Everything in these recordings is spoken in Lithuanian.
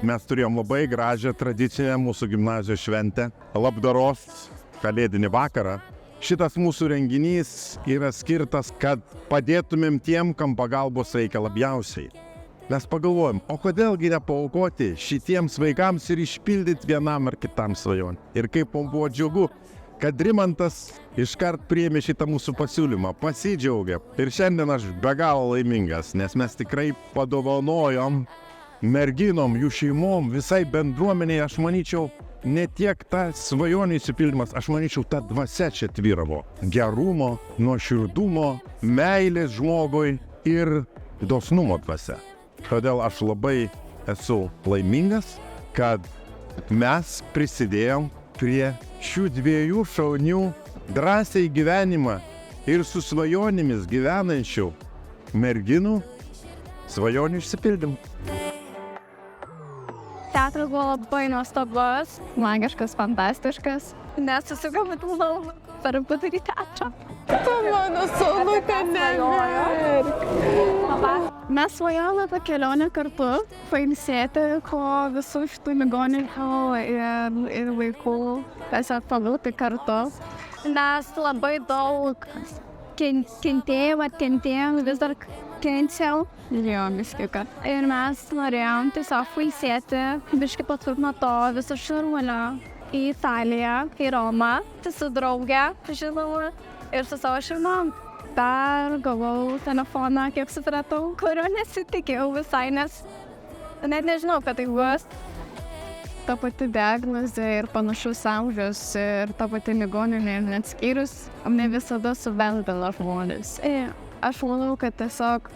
Mes turėjom labai gražią tradicinę mūsų gimnazijos šventę, labdaros kalėdinį vakarą. Šitas mūsų renginys yra skirtas, kad padėtumėm tiem, kam pagalbos reikia labiausiai. Mes pagalvojom, o kodėlgi nepaaukoti šitiems vaikams ir išpildyti vienam ar kitam svajonę. Ir kaip mums buvo džiugu, kad Rimantas iškart priėmė šitą mūsų pasiūlymą, pasidžiaugė. Ir šiandien aš be galo laimingas, nes mes tikrai padovanojom merginom, jų šeimom, visai bendruomeniai, aš manyčiau, ne tiek ta svajonių išsipildymas, aš manyčiau, ta dvasia čia tvyravo. Gerumo, nuoširdumo, meilės žmogui ir dosnumo dvasia. Todėl aš labai esu laimingas, kad mes prisidėjom prie šių dviejų šaunių drąsiai gyvenimą ir su svajonėmis gyvenančių merginų svajonių išsipildymų. Teatras buvo labai nuostabus, magiškas, fantastiškas, nes susigaudavau per vidury teatrą. Tu mano saulutė neverk. Mes svajojame apie kelionę kartu, pailsėti po visų šitų ligoninių ir vaikų, tiesiog pabūti kartu. Nes labai daug kentėjom, vis dar kenčiau. Jo, biškiuką. Ir mes norėjom tiesiog pailsėti, biškį patrūk nuo to viso šurmulio į Italiją, į Romą, su drauge, žinoma, ir su savo šeimom. Dar gavau telefoną, kiek supratau, kurio nesitikėjau visai, nes net nežinau, kad tai bus. Ta pati diagnozė ir panašus amžius ir ta pati ligoninė ir net skyrius ne visada suvendina žmonės. Aš manau, kad tiesiog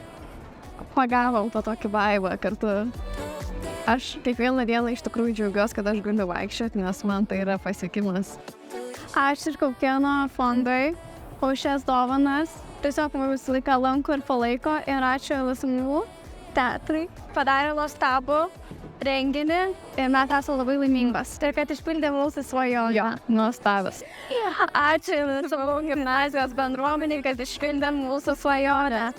pagavom tą tokį vaibą kartu. Aš kiekvieną dieną iš tikrųjų džiaugiuosi, kad aš galiu vaikščioti, nes man tai yra pasiekimas. Aš ir Kaukėno fondui už šias dovanas. Tiesiog man visą laiką lanko ir palaiko ir ačiū LSMU teatrai. Padarė nuostabų renginį ir mes esame labai laimingos. Ir kad išpildė mūsų svajonę. Jo, nuostabas. Ačiū savo gimnazijos bendruomeniai, kad išpildė mūsų svajonę.